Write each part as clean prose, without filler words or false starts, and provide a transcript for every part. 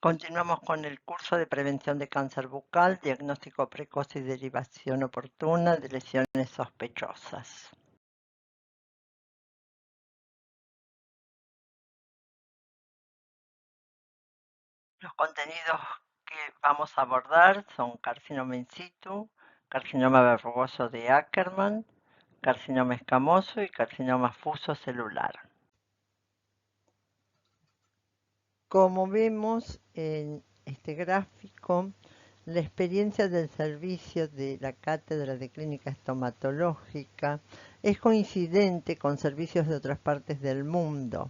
Continuamos con el curso de prevención de cáncer bucal, diagnóstico precoz y derivación oportuna de lesiones sospechosas. Los contenidos que vamos a abordar son carcinoma in situ, carcinoma verrugoso de Ackermann, carcinoma escamoso y carcinoma fuso celular. Como vemos en este gráfico, la experiencia del servicio de la Cátedra de Clínica Estomatológica es coincidente con servicios de otras partes del mundo.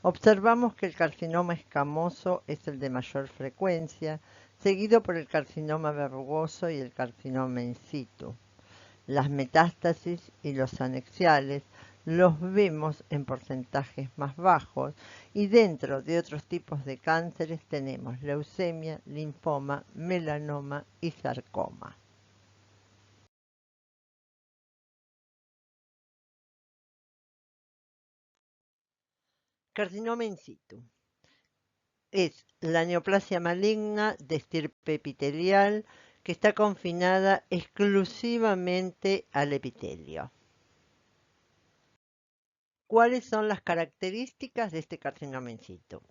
Observamos que el carcinoma escamoso es el de mayor frecuencia, seguido por el carcinoma verrugoso y el carcinoma in situ. Las metástasis y los anexiales los vemos en porcentajes más bajos y dentro de otros tipos de cánceres tenemos leucemia, linfoma, melanoma y sarcoma. Carcinoma in situ es la neoplasia maligna de estirpe epitelial que está confinada exclusivamente al epitelio. ¿Cuáles son las características de este carcinoma in situ?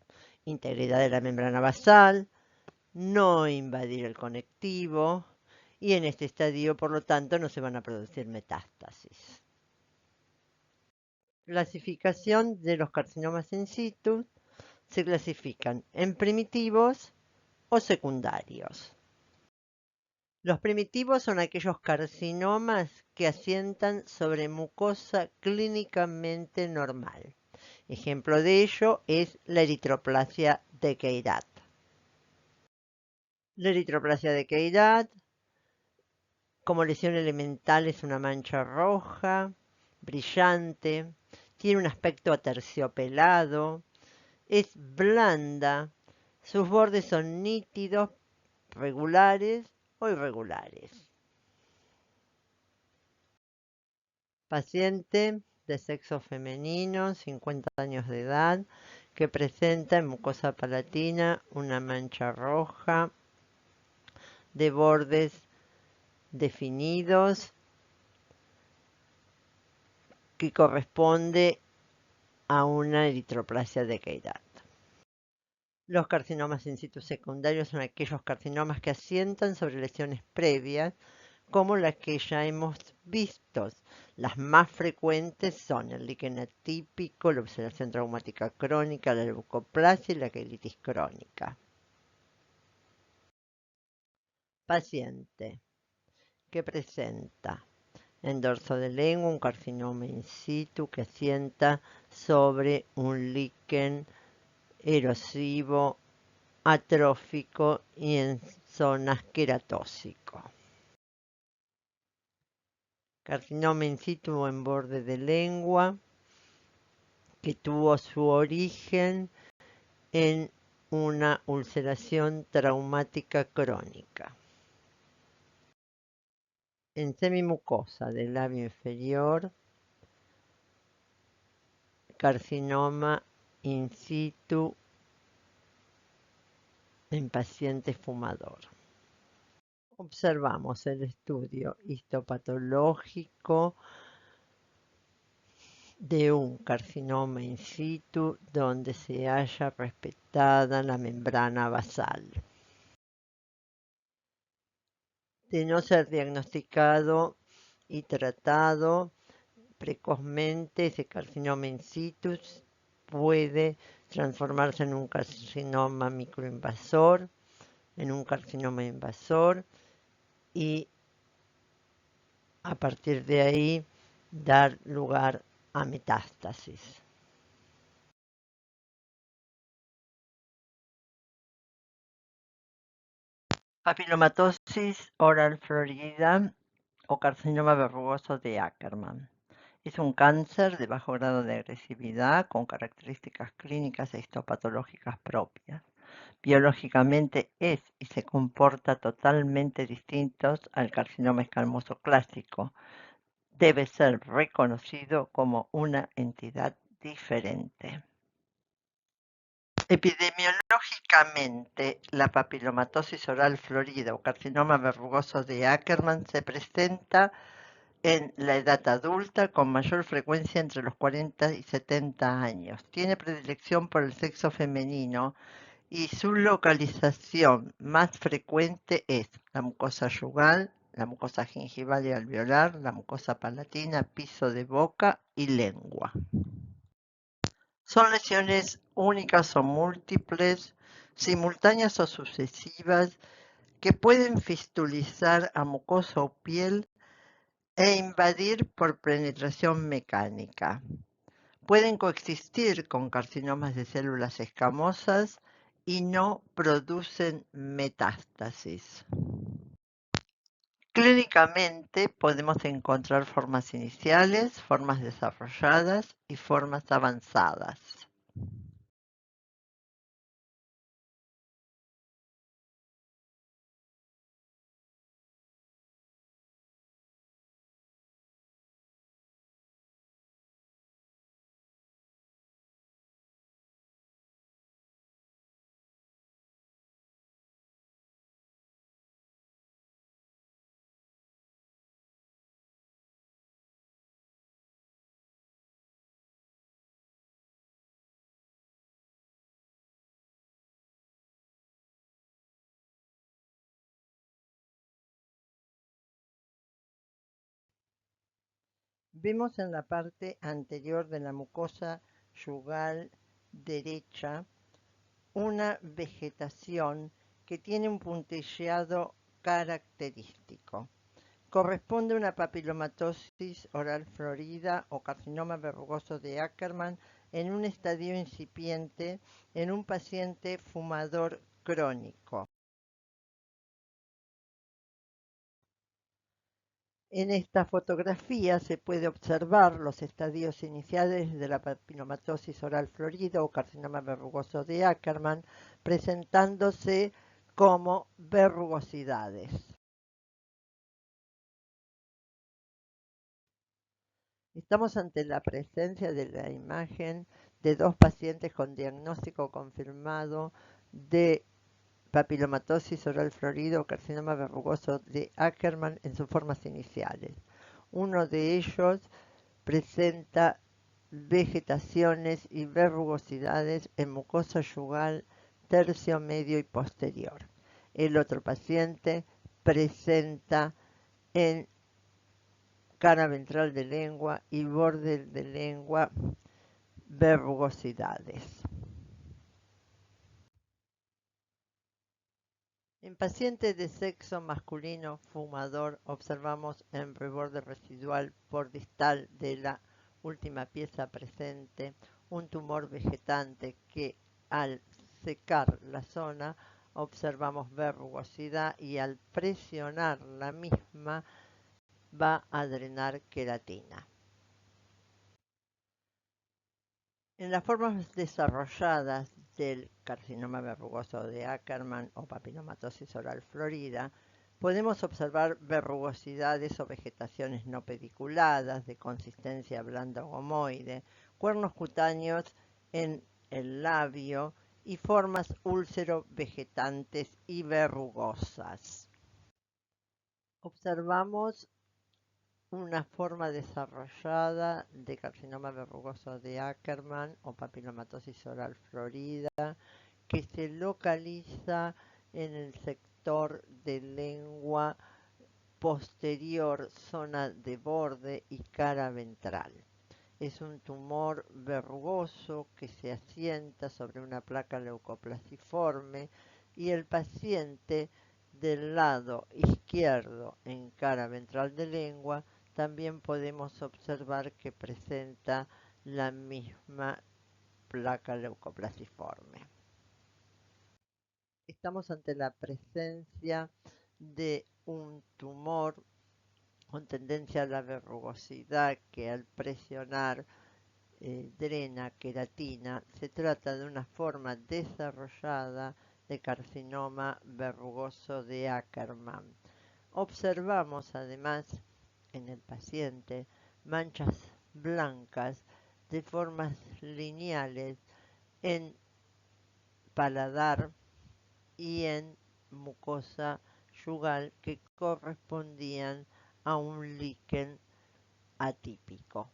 Integridad de la membrana basal, no invadir el conectivo y en este estadio, por lo tanto, no se van a producir metástasis. Clasificación de los carcinomas in situ se clasifican en primitivos o secundarios. Los primitivos son aquellos carcinomas que asientan sobre mucosa clínicamente normal. Ejemplo de ello es la eritroplasia de Queyrat. La eritroplasia de Queyrat, como lesión elemental, es una mancha roja, brillante, tiene un aspecto aterciopelado, es blanda, sus bordes son nítidos, regulares o irregulares. Paciente de sexo femenino, 50 años de edad, que presenta en mucosa palatina una mancha roja de bordes definidos que corresponde a una eritroplasia de Queyrat. Los carcinomas in situ secundarios son aquellos carcinomas que asientan sobre lesiones previas, como las que ya hemos visto. Las más frecuentes son el líquen atípico, la ulceración traumática crónica, la leucoplasia y la quelitis crónica. Paciente que presenta en dorso de lengua un carcinoma in situ que asienta sobre un líquen erosivo, atrófico y en zonas queratóxico. Carcinoma in situ en borde de lengua que tuvo su origen en una ulceración traumática crónica. En semimucosa del labio inferior, carcinoma in situ en paciente fumador. Observamos el estudio histopatológico de un carcinoma in situ donde se haya respetada la membrana basal. De no ser diagnosticado y tratado precozmente, ese carcinoma in situ puede transformarse en un carcinoma microinvasor, en un carcinoma invasor y a partir de ahí dar lugar a metástasis. Papilomatosis oral florida o carcinoma verrugoso de Ackermann. Es un cáncer de bajo grado de agresividad con características clínicas e histopatológicas propias. Biológicamente es y se comporta totalmente distintos al carcinoma escamoso clásico. Debe ser reconocido como una entidad diferente. Epidemiológicamente, la papilomatosis oral florida o carcinoma verrugoso de Ackermann se presenta en la edad adulta con mayor frecuencia entre los 40 y 70 años. Tiene predilección por el sexo femenino y su localización más frecuente es la mucosa yugal, la mucosa gingival y alveolar, la mucosa palatina, piso de boca y lengua. Son lesiones únicas o múltiples, simultáneas o sucesivas, que pueden fistulizar a mucosa o piel e invadir por penetración mecánica. Pueden coexistir con carcinomas de células escamosas y no producen metástasis. Clínicamente podemos encontrar formas iniciales, formas desarrolladas y formas avanzadas. Vemos en la parte anterior de la mucosa yugal derecha una vegetación que tiene un puntilleado característico. Corresponde a una papilomatosis oral florida o carcinoma verrugoso de Ackermann en un estadio incipiente en un paciente fumador crónico. En esta fotografía se puede observar los estadios iniciales de la papilomatosis oral florida o carcinoma verrugoso de Ackermann presentándose como verrugosidades. Estamos ante la presencia de la imagen de dos pacientes con diagnóstico confirmado de papilomatosis oral florida o carcinoma verrugoso de Ackermann en sus formas iniciales. Uno de ellos presenta vegetaciones y verrugosidades en mucosa yugal, tercio medio y posterior. El otro paciente presenta en cara ventral de lengua y borde de lengua verrugosidades. En pacientes de sexo masculino fumador observamos en reborde residual por distal de la última pieza presente un tumor vegetante que al secar la zona observamos verrugosidad y al presionar la misma va a drenar queratina. En las formas desarrolladas del carcinoma verrugoso de Ackermann o papilomatosis oral florida, podemos observar verrugosidades o vegetaciones no pediculadas de consistencia blanda o gomoide, cuernos cutáneos en el labio y formas úlcero vegetantes y verrugosas. Observamos una forma desarrollada de carcinoma verrugoso de Ackermann o papilomatosis oral florida que se localiza en el sector de lengua posterior, zona de borde y cara ventral. Es un tumor verrugoso que se asienta sobre una placa leucoplasiforme y el paciente del lado izquierdo en cara ventral de lengua también podemos observar que presenta la misma placa leucoplasiforme. Estamos ante la presencia de un tumor con tendencia a la verrugosidad que al presionar drena queratina. Se trata de una forma desarrollada de carcinoma verrugoso de Ackermann. Observamos además en el paciente manchas blancas de formas lineales en paladar y en mucosa yugal que correspondían a un líquen atípico.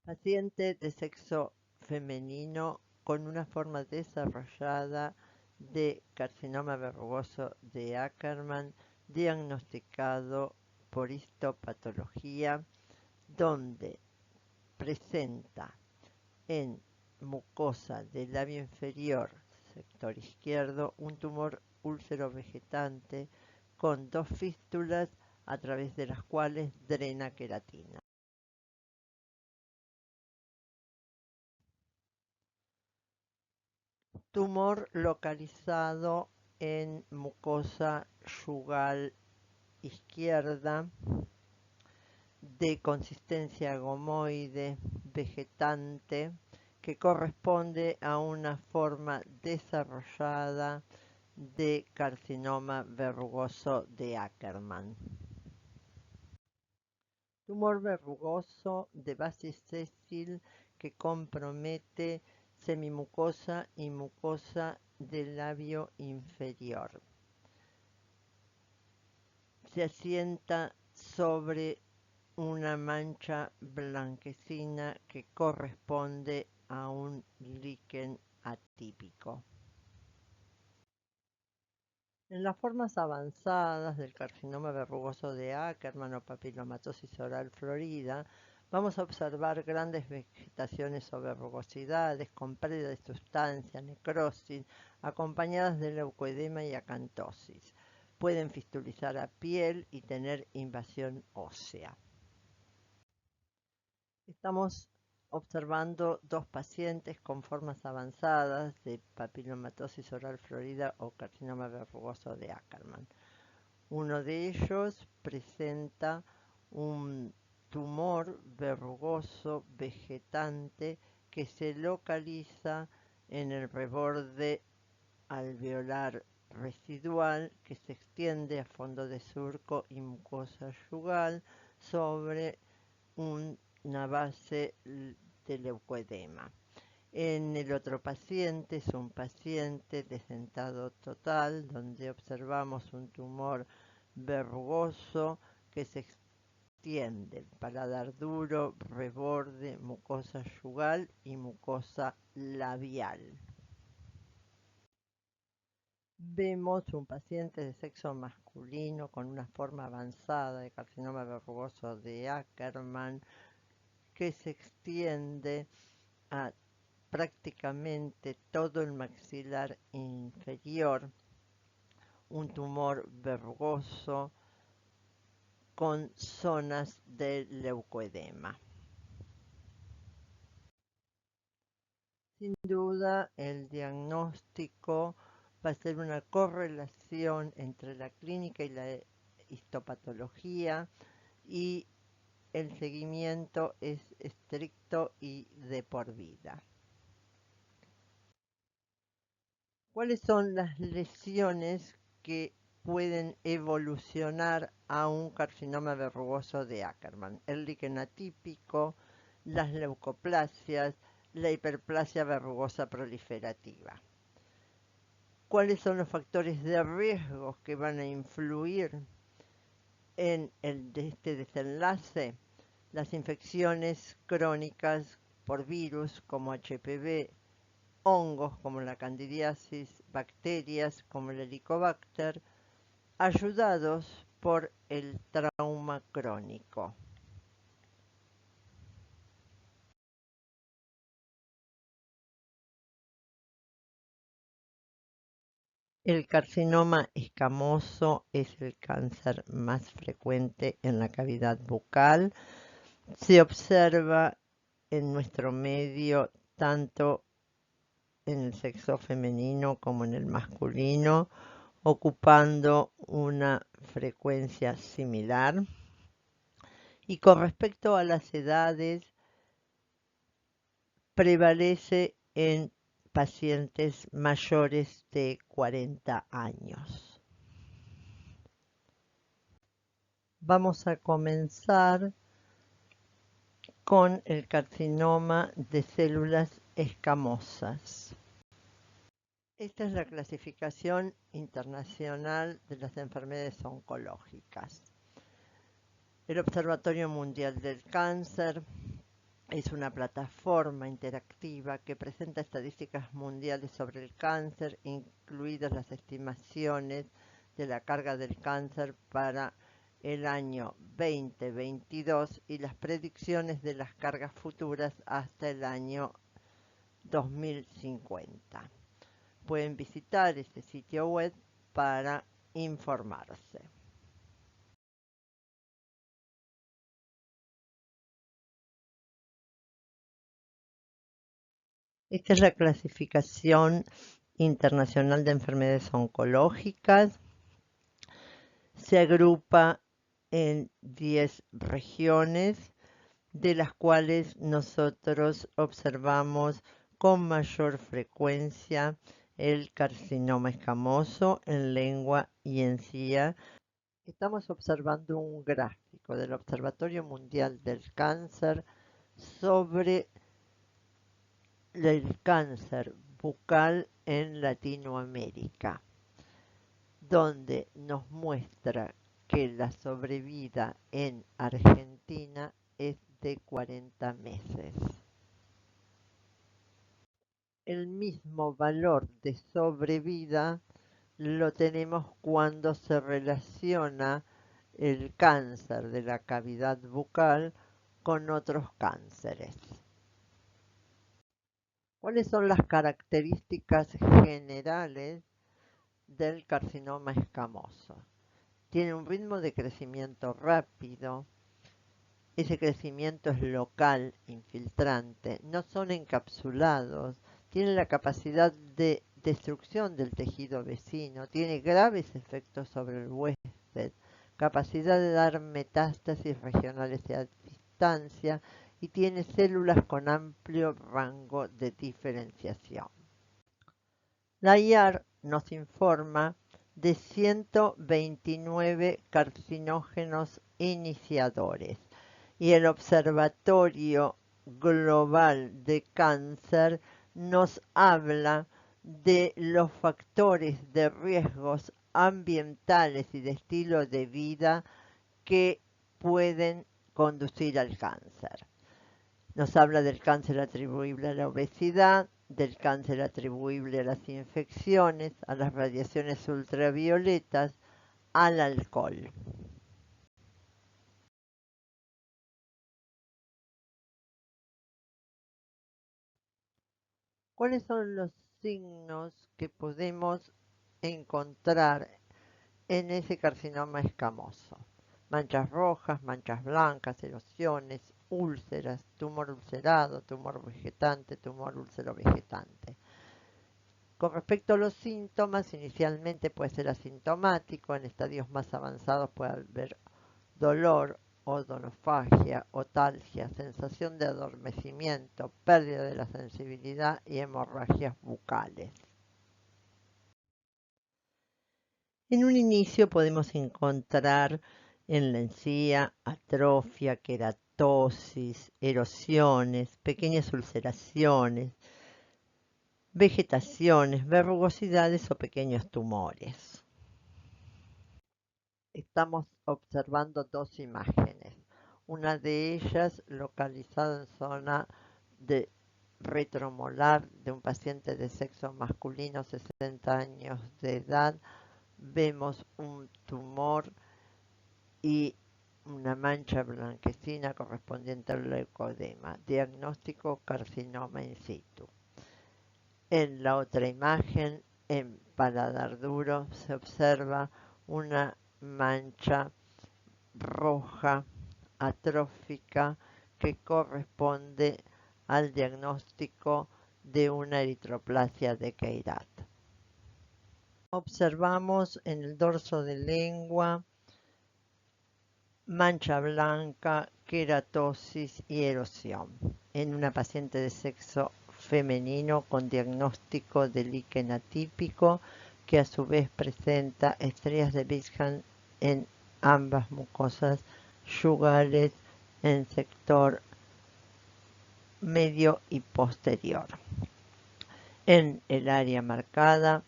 Paciente de sexo femenino con una forma desarrollada de carcinoma verrugoso de Ackermann, diagnosticado por histopatología, donde presenta en mucosa del labio inferior, sector izquierdo, un tumor úlcero vegetante con 2 fístulas a través de las cuales drena queratina. Tumor localizado en mucosa yugal izquierda de consistencia gomoide vegetante que corresponde a una forma desarrollada de carcinoma verrugoso de Ackermann. Tumor verrugoso de base sésil que compromete semimucosa y mucosa del labio inferior. Se asienta sobre una mancha blanquecina que corresponde a un líquen atípico. En las formas avanzadas del carcinoma verrugoso de Ackermann o papilomatosis oral florida, vamos a observar grandes vegetaciones o verrugosidades con pérdida de sustancia, necrosis, acompañadas de leucoedema y acantosis. Pueden fistulizar a piel y tener invasión ósea. Estamos observando 2 pacientes con formas avanzadas de papilomatosis oral florida o carcinoma verrugoso de Ackermann. Uno de ellos presenta un tumor verrugoso vegetante que se localiza en el reborde alveolar residual que se extiende a fondo de surco y mucosa yugal sobre una base de leucoedema. En el otro paciente es un paciente de sentado total, donde observamos un tumor verrugoso que se extiende, paladar duro, reborde, mucosa yugal y mucosa labial. Vemos un paciente de sexo masculino con una forma avanzada de carcinoma verrugoso de Ackermann que se extiende a prácticamente todo el maxilar inferior, un tumor verrugoso con zonas de leucoedema. Sin duda, el diagnóstico va a ser una correlación entre la clínica y la histopatología y el seguimiento es estricto y de por vida. ¿Cuáles son las lesiones que pueden evolucionar a un carcinoma verrugoso de Ackermann? El líquen atípico, las leucoplasias, la hiperplasia verrugosa proliferativa. ¿Cuáles son los factores de riesgo que van a influir en este desenlace? Las infecciones crónicas por virus como HPV, hongos como la candidiasis, bacterias como el helicobacter, ayudados por el trauma crónico. El carcinoma escamoso es el cáncer más frecuente en la cavidad bucal. Se observa en nuestro medio tanto en el sexo femenino como en el masculino, ocupando una frecuencia similar. Y con respecto a las edades, prevalece en pacientes mayores de 40 años. Vamos a comenzar con el carcinoma de células escamosas. Esta es la clasificación internacional de las enfermedades oncológicas. El Observatorio Mundial del Cáncer es una plataforma interactiva que presenta estadísticas mundiales sobre el cáncer, incluidas las estimaciones de la carga del cáncer para el año 2022 y las predicciones de las cargas futuras hasta el año 2050. Pueden visitar este sitio web para informarse. Esta es la clasificación internacional de enfermedades oncológicas. Se agrupa en 10 regiones, de las cuales nosotros observamos con mayor frecuencia el carcinoma escamoso en lengua y encía. Estamos observando un gráfico del Observatorio Mundial del Cáncer sobre el cáncer bucal en Latinoamérica, donde nos muestra que la sobrevida en Argentina es de 40 meses. El mismo valor de sobrevida lo tenemos cuando se relaciona el cáncer de la cavidad bucal con otros cánceres. ¿Cuáles son las características generales del carcinoma escamoso? Tiene un ritmo de crecimiento rápido. Ese crecimiento es local, infiltrante, no son encapsulados, tienen la capacidad de destrucción del tejido vecino, tiene graves efectos sobre el huésped, capacidad de dar metástasis regionales a distancia y tiene células con amplio rango de diferenciación. La IAR nos informa de 129 carcinógenos iniciadores y el Observatorio Global de Cáncer nos habla de los factores de riesgos ambientales y de estilo de vida que pueden conducir al cáncer. Nos habla del cáncer atribuible a la obesidad, del cáncer atribuible a las infecciones, a las radiaciones ultravioletas, al alcohol. ¿Cuáles son los signos que podemos encontrar en ese carcinoma escamoso? Manchas rojas, manchas blancas, erosiones, úlceras, tumor ulcerado, tumor vegetante, tumor úlcero vegetante. Con respecto a los síntomas, inicialmente puede ser asintomático, en estadios más avanzados puede haber dolor, odonofagia, otalgia, sensación de adormecimiento, pérdida de la sensibilidad y hemorragias bucales. En un inicio podemos encontrar en la encía atrofia, queratosis, erosiones, pequeñas ulceraciones, vegetaciones, verrugosidades o pequeños tumores. Estamos observando dos imágenes. Una de ellas localizada en zona de retromolar de un paciente de sexo masculino, 60 años de edad. Vemos un tumor y una mancha blanquecina correspondiente al leucodema. Diagnóstico carcinoma in situ. En la otra imagen, en paladar duro, se observa una mancha roja atrófica que corresponde al diagnóstico de una eritroplasia de Queyrat. Observamos en el dorso de lengua mancha blanca, queratosis y erosión en una paciente de sexo femenino con diagnóstico de líquen atípico que a su vez presenta estrías de Bishan en ambas mucosas yugales en sector medio y posterior. En el área marcada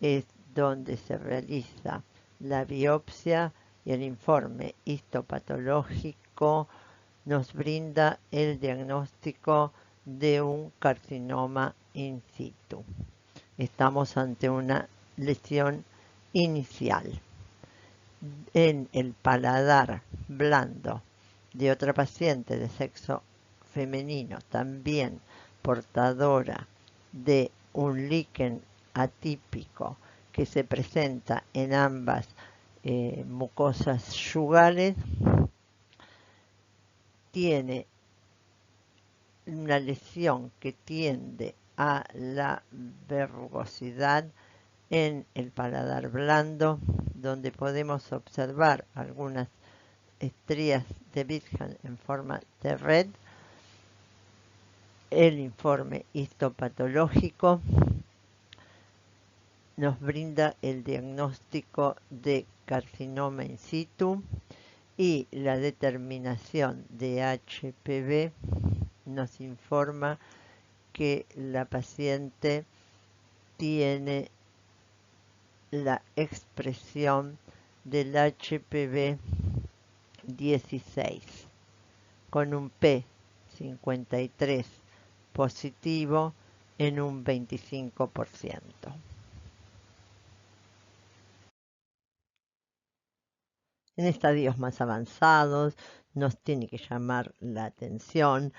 es donde se realiza la biopsia y el informe histopatológico nos brinda el diagnóstico de un carcinoma in situ. Estamos ante una lesión inicial. En el paladar blando de otra paciente de sexo femenino, también portadora de un líquen atípico que se presenta en ambas mucosas yugales, tiene una lesión que tiende a la verrugosidad en el paladar blando, donde podemos observar algunas estrías de Bitham en forma de red. El informe histopatológico nos brinda el diagnóstico de carcinoma in situ y la determinación de HPV nos informa que la paciente tiene la expresión del HPV 16 con un P53 positivo en un 25%. En estadios más avanzados nos tiene que llamar la atención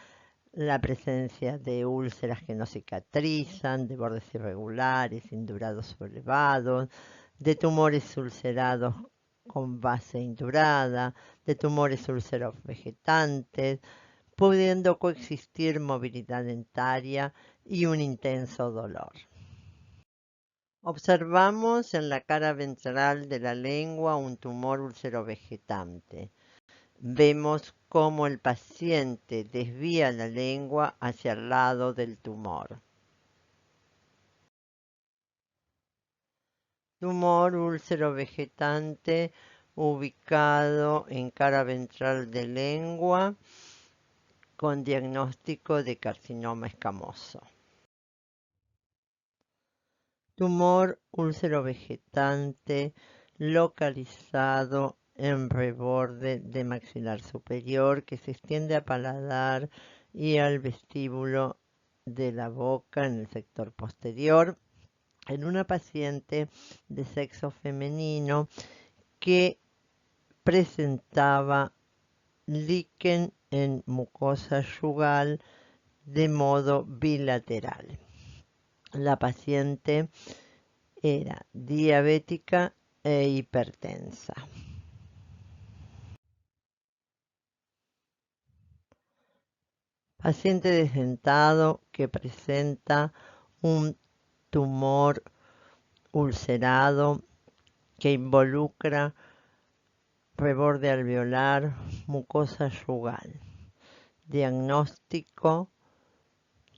la presencia de úlceras que no cicatrizan, de bordes irregulares, indurados o elevados, de tumores ulcerados con base indurada, de tumores úlceros vegetantes, pudiendo coexistir movilidad dentaria y un intenso dolor. Observamos en la cara ventral de la lengua un tumor ulcerovegetante. Vemos cómo el paciente desvía la lengua hacia el lado del tumor. Tumor úlcero-vegetante ubicado en cara ventral de lengua con diagnóstico de carcinoma escamoso. Tumor úlcero-vegetante localizado en reborde de maxilar superior que se extiende a paladar y al vestíbulo de la boca en el sector posterior en una paciente de sexo femenino que presentaba líquen en mucosa yugal de modo bilateral. La paciente era diabética e hipertensa. Paciente desdentado que presenta un tumor ulcerado que involucra reborde alveolar, mucosa yugal. Diagnóstico: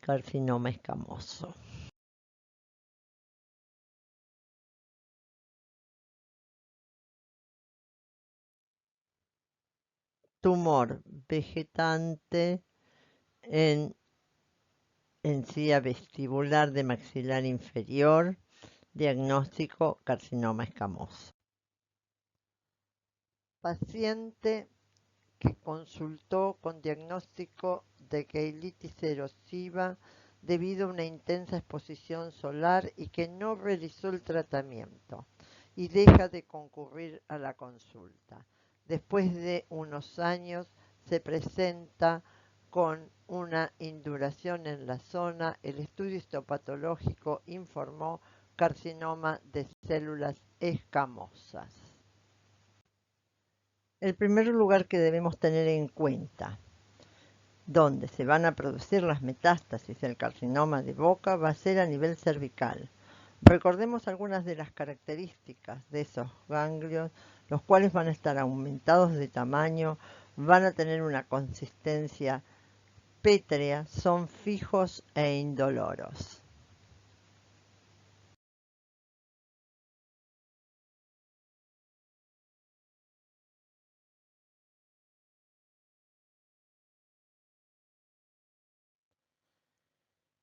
carcinoma escamoso. Tumor vegetante en encía vestibular de maxilar inferior. Diagnóstico: carcinoma escamoso. Paciente que consultó con diagnóstico de cheilitis erosiva debido a una intensa exposición solar y que no realizó el tratamiento y deja de concurrir a la consulta. Después de unos años se presenta con una induración en la zona. El estudio histopatológico informó carcinoma de células escamosas. El primer lugar que debemos tener en cuenta donde se van a producir las metástasis del carcinoma de boca va a ser a nivel cervical. Recordemos algunas de las características de esos ganglios, los cuales van a estar aumentados de tamaño, van a tener una consistencia pétrea, son fijos e indoloros.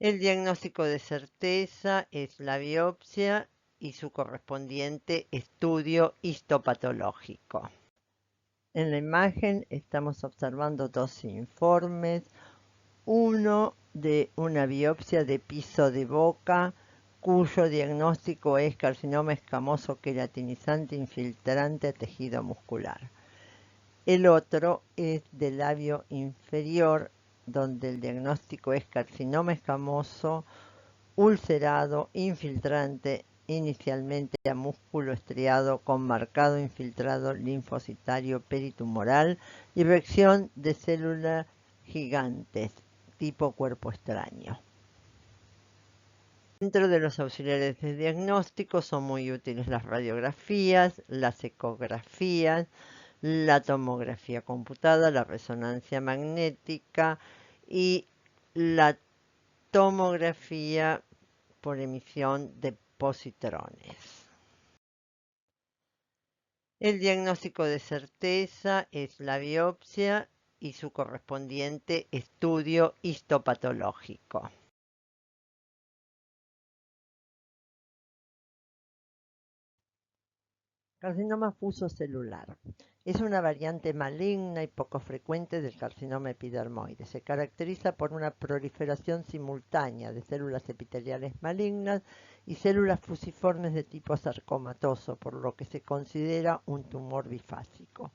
El diagnóstico de certeza es la biopsia y su correspondiente estudio histopatológico. En la imagen estamos observando dos informes, uno de una biopsia de piso de boca, cuyo diagnóstico es carcinoma escamoso queratinizante infiltrante a tejido muscular. El otro es del labio inferior, donde el diagnóstico es carcinoma escamoso ulcerado infiltrante inicialmente a músculo estriado con marcado infiltrado linfocitario peritumoral y reacción de células gigantes tipo cuerpo extraño. Dentro de los auxiliares de diagnóstico son muy útiles las radiografías, las ecografías, la tomografía computada, la resonancia magnética y la tomografía por emisión de positrones. El diagnóstico de certeza es la biopsia y su correspondiente estudio histopatológico. Carcinoma fusocelular. Es una variante maligna y poco frecuente del carcinoma epidermoide. Se caracteriza por una proliferación simultánea de células epiteliales malignas y células fusiformes de tipo sarcomatoso, por lo que se considera un tumor bifásico.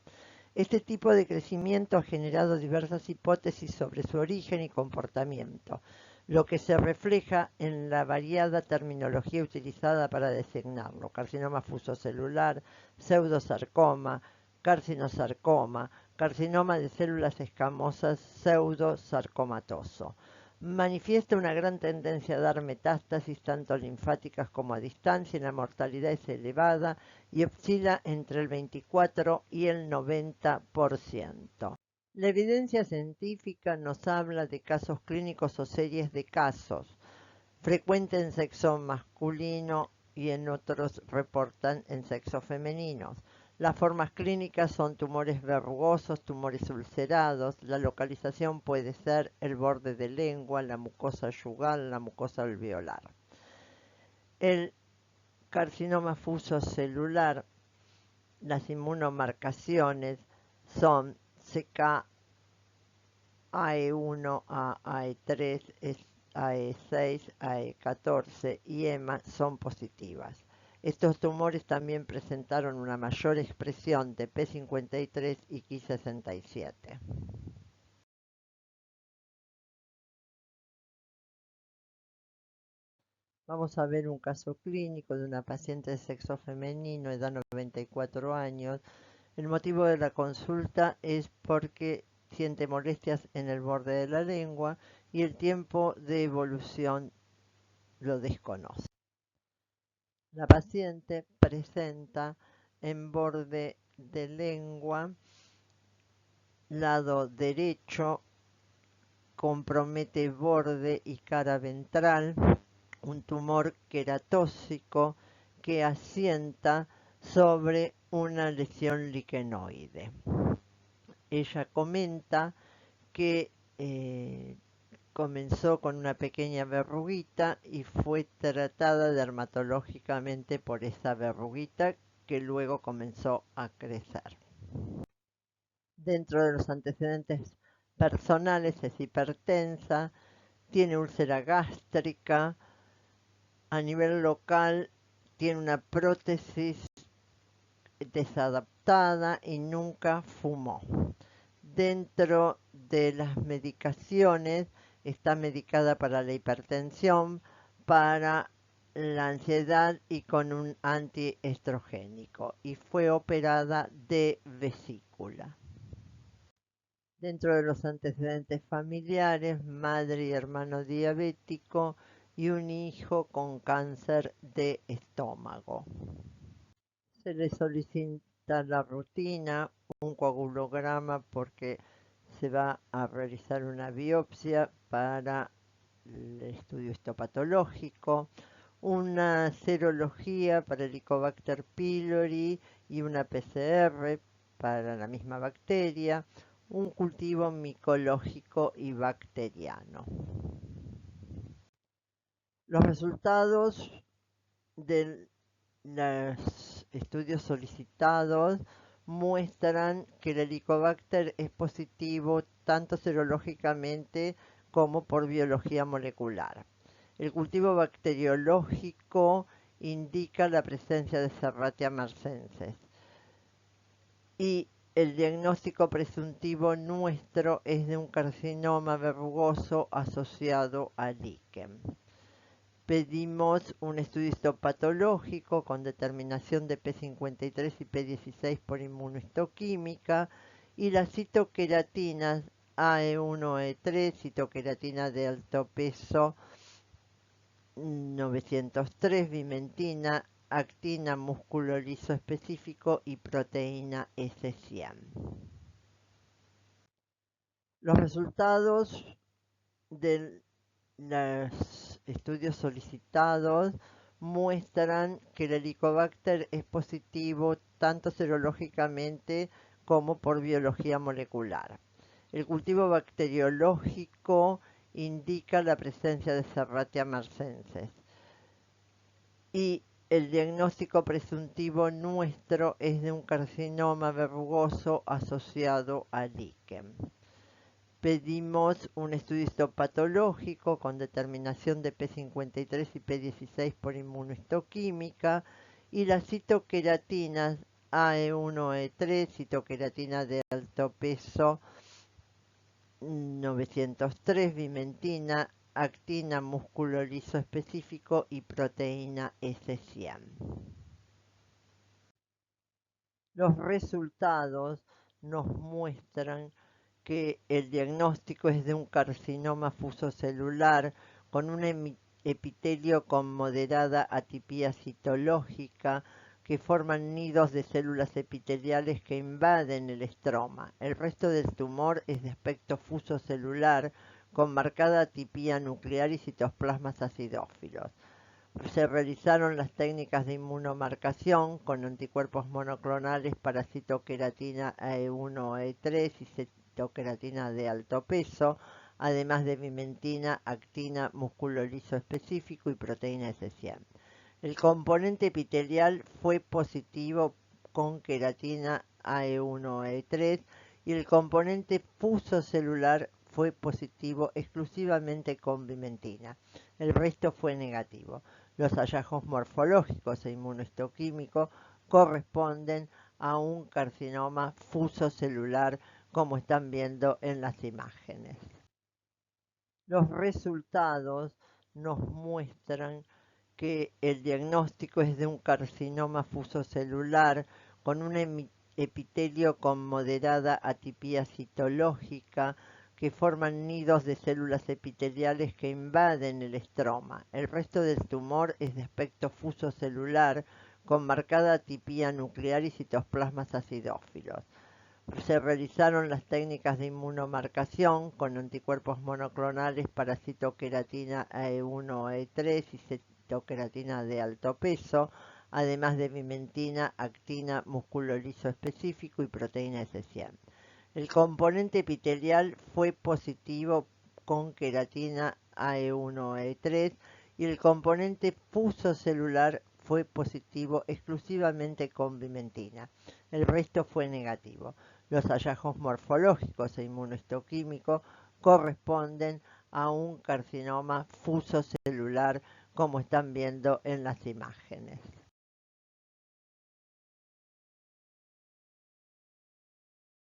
Este tipo de crecimiento ha generado diversas hipótesis sobre su origen y comportamiento, lo que se refleja en la variada terminología utilizada para designarlo: carcinoma fusocelular, pseudosarcoma, carcinosarcoma, carcinoma de células escamosas pseudosarcomatoso. Manifiesta una gran tendencia a dar metástasis tanto linfáticas como a distancia, y la mortalidad es elevada y oscila entre el 24 y el 90%. La evidencia científica nos habla de casos clínicos o series de casos, frecuente en sexo masculino y en otros reportan en sexo femeninos. Las formas clínicas son tumores verrugosos, tumores ulcerados. La localización puede ser el borde de lengua, la mucosa yugal, la mucosa alveolar. El carcinoma fusocelular, las inmunomarcaciones son CK, AE1, AE3, AE6, AE14 y EMA son positivas. Estos tumores también presentaron una mayor expresión de P53 y Ki67. Vamos a ver un caso clínico de una paciente de sexo femenino, edad 94 años. El motivo de la consulta es porque siente molestias en el borde de la lengua y el tiempo de evolución lo desconoce. La paciente presenta en borde de lengua, lado derecho, compromete borde y cara ventral, un tumor queratóxico que asienta sobre una lesión liquenoide. Ella comenta que comenzó con una pequeña verruguita y fue tratada dermatológicamente por esa verruguita que luego comenzó a crecer. Dentro de los antecedentes personales es hipertensa, tiene úlcera gástrica, a nivel local tiene una prótesis desadaptada y nunca fumó. Dentro de las medicaciones está medicada para la hipertensión, para la ansiedad y con un antiestrogénico, y fue operada de vesícula. Dentro de los antecedentes familiares, madre y hermano diabético y un hijo con cáncer de estómago. Se le solicita la rutina, un coagulograma porque se va a realizar una biopsia para el estudio histopatológico, una serología para el Helicobacter pylori y una PCR para la misma bacteria, un cultivo micológico y bacteriano. Los resultados de los estudios solicitados muestran que el Helicobacter es positivo tanto serológicamente como por biología molecular. El cultivo bacteriológico indica la presencia de Serratia marcescens y el diagnóstico presuntivo nuestro es de un carcinoma verrugoso asociado a líquen. Pedimos un estudio histopatológico con determinación de P53 y P16 por inmunohistoquímica y las citoqueratinas AE1-E3, citoqueratina de alto peso 903, vimentina, actina, músculo liso específico y proteína S100. Los resultados de los estudios solicitados muestran que el Helicobacter es positivo tanto serológicamente como por biología molecular. El cultivo bacteriológico indica la presencia de Serratia marcescens y el diagnóstico presuntivo nuestro es de un carcinoma verrugoso asociado a líquen. Pedimos un estudio histopatológico con determinación de P53 y P16 por inmunohistoquímica y las citoqueratinas AE1-E3, citoqueratina de alto peso 903, vimentina, actina, músculo liso específico y proteína S100. Los resultados nos muestran que el diagnóstico es de un carcinoma fusocelular con un epitelio con moderada atipía citológica que forman nidos de células epiteliales que invaden el estroma. El resto del tumor es de aspecto fusocelular con marcada atipía nuclear y citoplasmas acidófilos. Se realizaron las técnicas de inmunomarcación con anticuerpos monoclonales para citoqueratina E1-E3 y citoqueratina de alto peso, además de vimentina, actina, músculo liso específico y proteína S100. El componente epitelial fue positivo con queratina AE1-E3 y el componente fusocelular fue positivo exclusivamente con vimentina. El resto fue negativo. Los hallazgos morfológicos e inmunohistoquímicos corresponden a un carcinoma fusocelular, como están viendo en las imágenes. Los resultados nos muestran que el diagnóstico es de un carcinoma fusocelular con un epitelio con moderada atipía citológica que forman nidos de células epiteliales que invaden el estroma. El resto del tumor es de aspecto fusocelular con marcada atipía nuclear y citoplasmas acidófilos. Se realizaron las técnicas de inmunomarcación con anticuerpos monoclonales para citoqueratina E1-E3 y citoqueratina de alto peso, además de vimentina, actina, músculo liso específico y proteína S100. El componente epitelial fue positivo con queratina AE1-E3 y el componente fusocelular fue positivo exclusivamente con vimentina. El resto fue negativo. Los hallazgos morfológicos e inmunohistoquímicos corresponden a un carcinoma fusocelular, como están viendo en las imágenes.